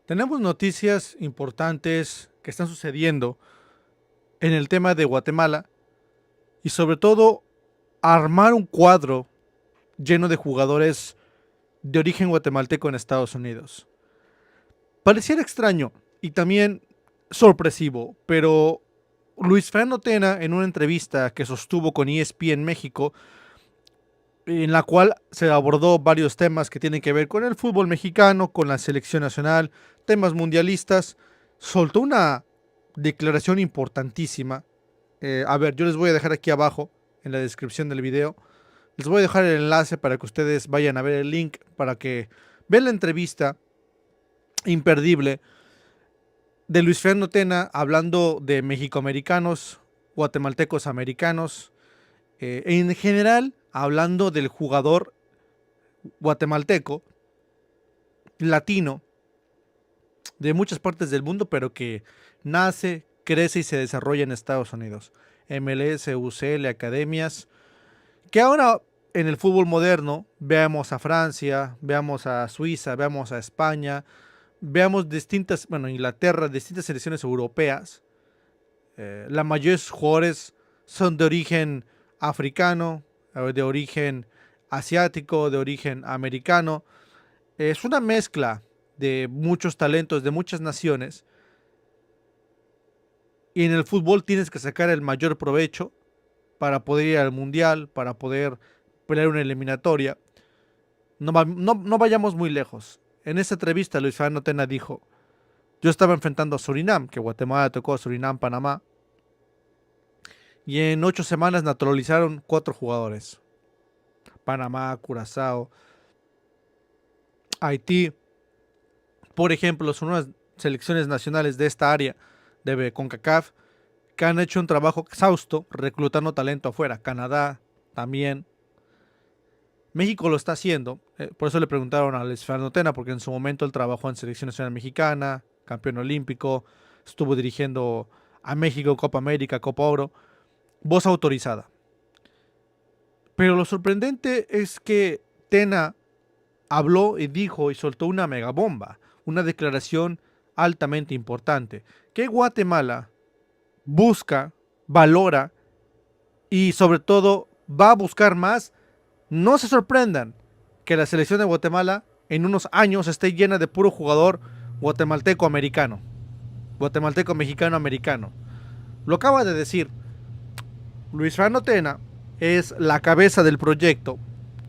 Tenemos noticias importantes que están sucediendo en el tema de Guatemala y sobre todo armar un cuadro lleno de jugadores de origen guatemalteco en Estados Unidos. Pareciera extraño y también sorpresivo, pero Luis Fernando Tena en una entrevista que sostuvo con ESPN México, en la cual se abordó varios temas que tienen que ver con el fútbol mexicano, con la selección nacional, temas mundialistas, soltó una declaración importantísima. A ver, yo les voy a dejar aquí abajo, en la descripción del video, les voy a dejar el enlace para que ustedes vayan a ver el link, para que vean la entrevista imperdible de Luis Fernando Tena hablando de mexicoamericanos, guatemaltecos americanos, en general hablando del jugador guatemalteco, latino, de muchas partes del mundo, pero que nace, crece y se desarrolla en Estados Unidos. MLS, UCL, academias, que ahora en el fútbol moderno veamos a Francia, veamos a Suiza, veamos a España, veamos distintas, bueno, Inglaterra, distintas selecciones europeas. La mayoría de sus jugadores son de origen africano, de origen asiático, de origen americano. Es una mezcla de muchos talentos de muchas naciones y en el fútbol tienes que sacar el mayor provecho para poder ir al mundial, para poder pelear una eliminatoria. No vayamos muy lejos. En esta entrevista Luis Fernando Tena dijo: yo estaba enfrentando a Surinam, que Guatemala tocó a Surinam, Panamá, y en 8 semanas naturalizaron 4 jugadores. Panamá, Curazao, Haití, por ejemplo, son unas selecciones nacionales de esta área de CONCACAF que han hecho un trabajo exhausto reclutando talento afuera. Canadá también. México lo está haciendo. Por eso le preguntaron a Luis Fernando Tena, porque en su momento él trabajó en Selección Nacional Mexicana, campeón olímpico, estuvo dirigiendo a México Copa América, Copa Oro. Voz autorizada. Pero lo sorprendente es que Tena habló y dijo y soltó una megabomba, una declaración altamente importante, que Guatemala busca, valora y sobre todo va a buscar más. No se sorprendan que la selección de Guatemala en unos años esté llena de puro jugador guatemalteco americano, guatemalteco mexicano americano. Lo acaba de decir. Luis Fernando Tena es la cabeza del proyecto,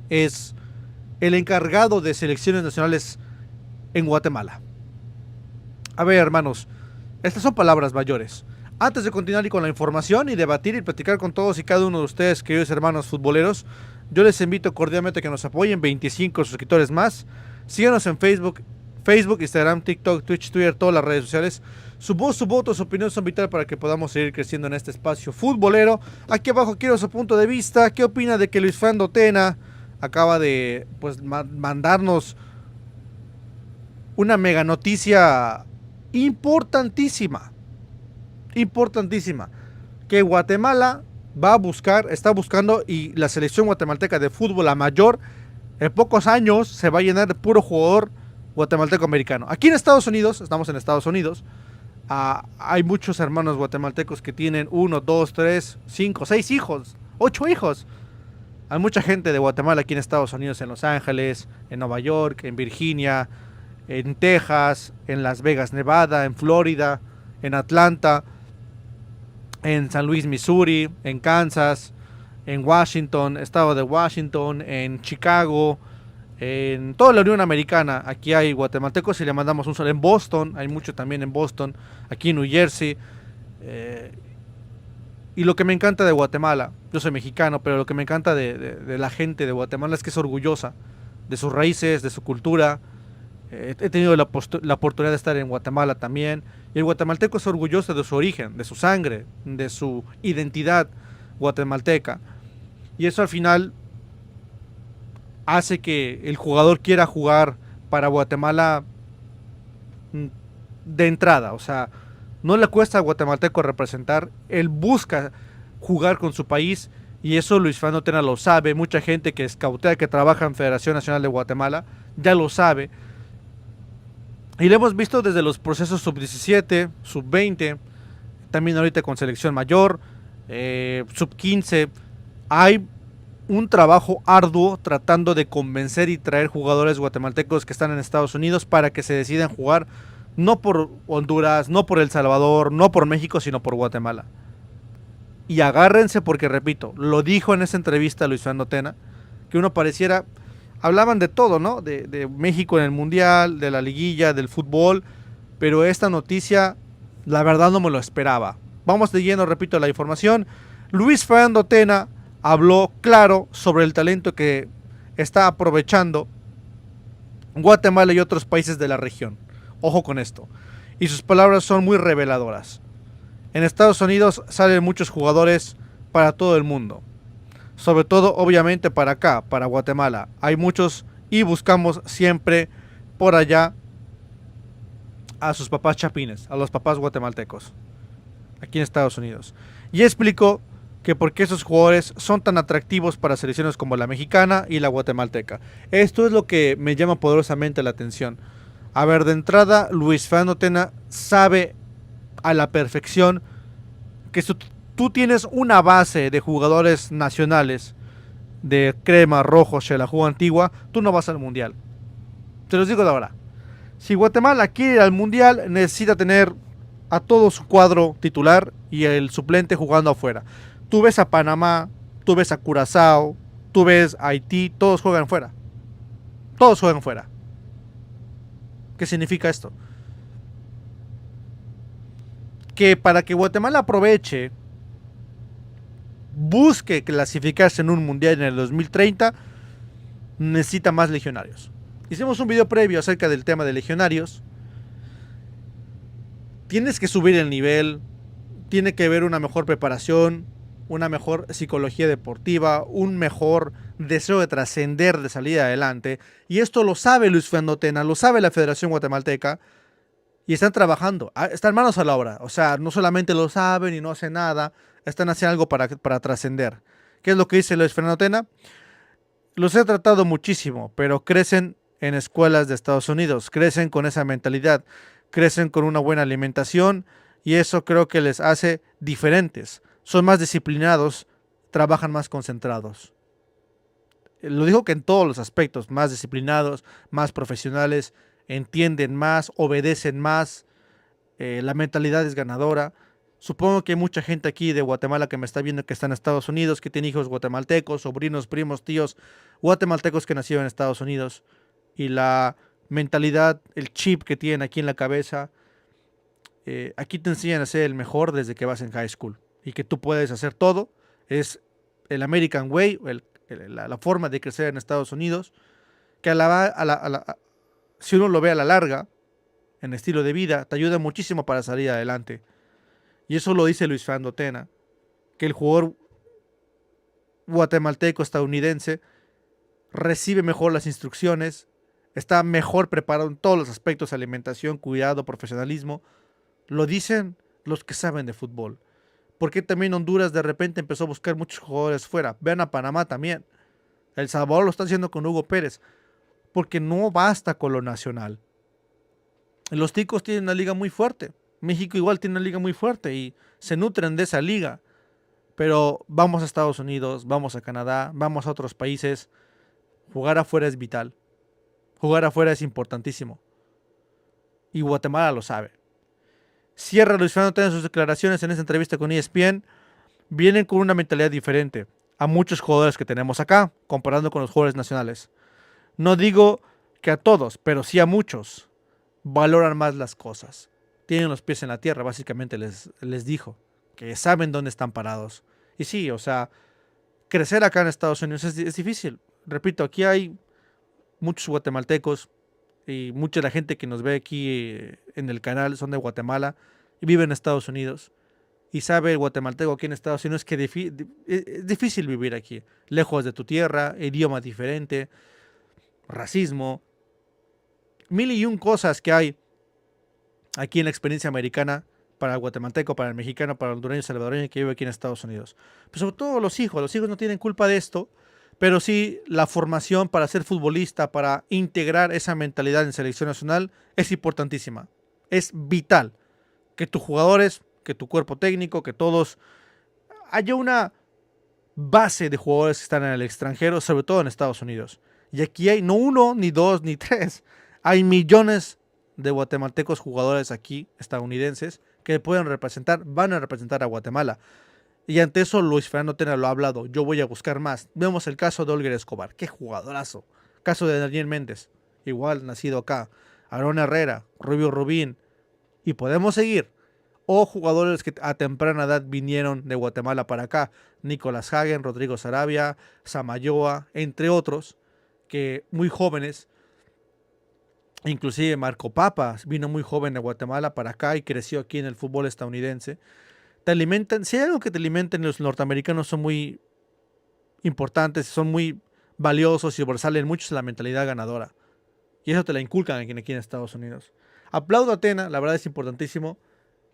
es el encargado de selecciones nacionales en Guatemala. A ver, hermanos, estas son palabras mayores. Antes de continuar con la información y debatir y platicar con todos y cada uno de ustedes, queridos hermanos futboleros, yo les invito cordialmente a que nos apoyen, 25 suscriptores más. Síganos en Facebook, Instagram, TikTok, Twitch, Twitter, todas las redes sociales. Su voz, su voto, su opinión son vital para que podamos seguir creciendo en este espacio futbolero. Aquí abajo quiero su punto de vista. ¿Qué opina de que Luis Fernando Tena acaba de mandarnos una mega noticia importantísima? Importantísima. Que Guatemala va a buscar, está buscando, y la selección guatemalteca de fútbol, la mayor, en pocos años se va a llenar de puro jugador guatemalteco americano. Aquí en Estados Unidos, estamos en Estados Unidos, hay muchos hermanos guatemaltecos que tienen 1, 2, 3, 5, 6 hijos, 8 hijos. Hay mucha gente de Guatemala aquí en Estados Unidos, en Los Ángeles, en Nueva York, en Virginia, en Texas, en Las Vegas, Nevada, en Florida, en Atlanta, en San Luis, Missouri, en Kansas, en Washington, estado de Washington, en Chicago, en toda la Unión Americana. Aquí hay guatemaltecos y le mandamos un saludo. En Boston, hay mucho también en Boston, aquí en New Jersey. Y lo que me encanta de Guatemala, yo soy mexicano, pero lo que me encanta de la gente de Guatemala es que es orgullosa de sus raíces, de su cultura. He tenido la oportunidad de estar en Guatemala también. Y el guatemalteco es orgulloso de su origen, de su sangre, de su identidad guatemalteca. Y eso al final hace que el jugador quiera jugar para Guatemala de entrada. O sea, no le cuesta al guatemalteco representar. Él busca jugar con su país. Y eso Luis Fernando Tena lo sabe. Mucha gente que escautea, que trabaja en Federación Nacional de Guatemala, ya lo sabe. Y lo hemos visto desde los procesos sub-17, sub-20, también ahorita con selección mayor, sub-15. Hay un trabajo arduo tratando de convencer y traer jugadores guatemaltecos que están en Estados Unidos para que se decidan jugar no por Honduras, no por El Salvador, no por México, sino por Guatemala. Y agárrense porque, repito, lo dijo en esa entrevista Luis Fernando Tena, que uno pareciera, hablaban de todo, ¿no? De México en el Mundial, de la liguilla, del fútbol, pero esta noticia, la verdad no me lo esperaba. Vamos de lleno, repito, la información. Luis Fernando Tena habló claro sobre el talento que está aprovechando Guatemala y otros países de la región. Ojo con esto. Y sus palabras son muy reveladoras. En Estados Unidos salen muchos jugadores para todo el mundo. Sobre todo, obviamente, para acá, para Guatemala. Hay muchos y buscamos siempre por allá a sus papás chapines, a los papás guatemaltecos, aquí en Estados Unidos. Y explicó que por qué esos jugadores son tan atractivos para selecciones como la mexicana y la guatemalteca. Esto es lo que me llama poderosamente la atención. A ver, de entrada, Luis Fernando Tena sabe a la perfección que si tú tienes una base de jugadores nacionales de crema, rojo, Xelajú antigua, tú no vas al mundial. Te los digo de ahora. Si Guatemala quiere ir al mundial, necesita tener a todo su cuadro titular y el suplente jugando afuera. Tú ves a Panamá, tú ves a Curazao, tú ves a Haití, todos juegan fuera. Todos juegan fuera. ¿Qué significa esto? Que para que Guatemala aproveche, busque clasificarse en un mundial en el 2030, necesita más legionarios. Hicimos un video previo acerca del tema de legionarios. Tienes que subir el nivel, tiene que haber una mejor preparación, una mejor psicología deportiva, un mejor deseo de trascender, de salir adelante. Y esto lo sabe Luis Fernando Tena, lo sabe la Federación Guatemalteca. Y están trabajando, están manos a la obra. O sea, no solamente lo saben y no hacen nada, están haciendo algo para trascender. ¿Qué es lo que dice Luis Fernando Tena? Los he tratado muchísimo, pero crecen en escuelas de Estados Unidos, crecen con esa mentalidad, crecen con una buena alimentación y eso creo que les hace diferentes. Son más disciplinados, trabajan más concentrados. Lo digo que en todos los aspectos, más disciplinados, más profesionales, entienden más, obedecen más, la mentalidad es ganadora. Supongo que hay mucha gente aquí de Guatemala que me está viendo que está en Estados Unidos, que tiene hijos guatemaltecos, sobrinos, primos, tíos guatemaltecos que nacieron en Estados Unidos. Y la mentalidad, el chip que tienen aquí en la cabeza, aquí te enseñan a ser el mejor desde que vas en high school. Y que tú puedes hacer todo. Es el American Way, la forma de crecer en Estados Unidos, que si uno lo ve a la larga, en estilo de vida, te ayuda muchísimo para salir adelante. Y eso lo dice Luis Fernando Tena, que el jugador guatemalteco estadounidense recibe mejor las instrucciones, está mejor preparado en todos los aspectos, alimentación, cuidado, profesionalismo. Lo dicen los que saben de fútbol. Porque también Honduras de repente empezó a buscar muchos jugadores fuera. Vean a Panamá también. El Salvador lo está haciendo con Hugo Pérez. Porque no basta con lo nacional. Los ticos tienen una liga muy fuerte. México igual tiene una liga muy fuerte y se nutren de esa liga. Pero vamos a Estados Unidos, vamos a Canadá, vamos a otros países. Jugar afuera es vital. Jugar afuera es importantísimo. Y Guatemala lo sabe. Cierra Luis Fernando Tena sus declaraciones en esa entrevista con ESPN. Vienen con una mentalidad diferente a muchos jugadores que tenemos acá, comparando con los jugadores nacionales. No digo que a todos, pero sí a muchos. Valoran más las cosas. Tienen los pies en la tierra, básicamente les dijo. Que saben dónde están parados. Y sí, o sea, crecer acá en Estados Unidos es difícil. Repito, aquí hay muchos guatemaltecos y mucha de la gente que nos ve aquí en el canal son de Guatemala y viven en Estados Unidos. Y sabe el guatemalteco aquí en Estados Unidos que es difícil vivir aquí. Lejos de tu tierra, idioma diferente, racismo, mil y un cosas que hay aquí en la experiencia americana para el guatemalteco, para el mexicano, para el hondureño, salvadoreño que vive aquí en Estados Unidos. Pero sobre todo los hijos no tienen culpa de esto, Pero sí, la formación para ser futbolista, para integrar esa mentalidad en selección nacional, es importantísima. Es vital que tus jugadores, que tu cuerpo técnico, que todos, haya una base de jugadores que están en el extranjero, sobre todo en Estados Unidos. Y aquí hay no uno, ni dos, ni tres. Hay millones de guatemaltecos jugadores aquí, estadounidenses, que pueden representar, van a representar a Guatemala. Y ante eso Luis Fernando Tena lo ha hablado. Yo voy a buscar más. Vemos el caso de Olger Escobar. Qué jugadorazo. Caso de Daniel Méndez. Igual nacido acá. Aaron Herrera. Rubio Rubín. Y podemos seguir. O jugadores que a temprana edad vinieron de Guatemala para acá. Nicolás Hagen, Rodrigo Sarabia, Samayoa, entre otros. Que muy jóvenes. Inclusive Marco Papas vino muy joven de Guatemala para acá y creció aquí en el fútbol estadounidense. Te alimentan, si hay algo que te alimenten los norteamericanos son muy importantes, son muy valiosos y sobresalen mucho es la mentalidad ganadora. Y eso te la inculcan aquí en Estados Unidos. Aplaudo a Atena, la verdad es importantísimo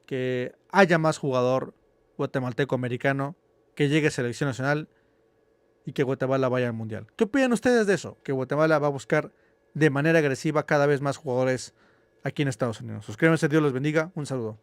que haya más jugador guatemalteco americano que llegue a selección nacional y que Guatemala vaya al mundial. ¿Qué opinan ustedes de eso? Que Guatemala va a buscar de manera agresiva cada vez más jugadores aquí en Estados Unidos. Suscríbanse, Dios los bendiga. Un saludo.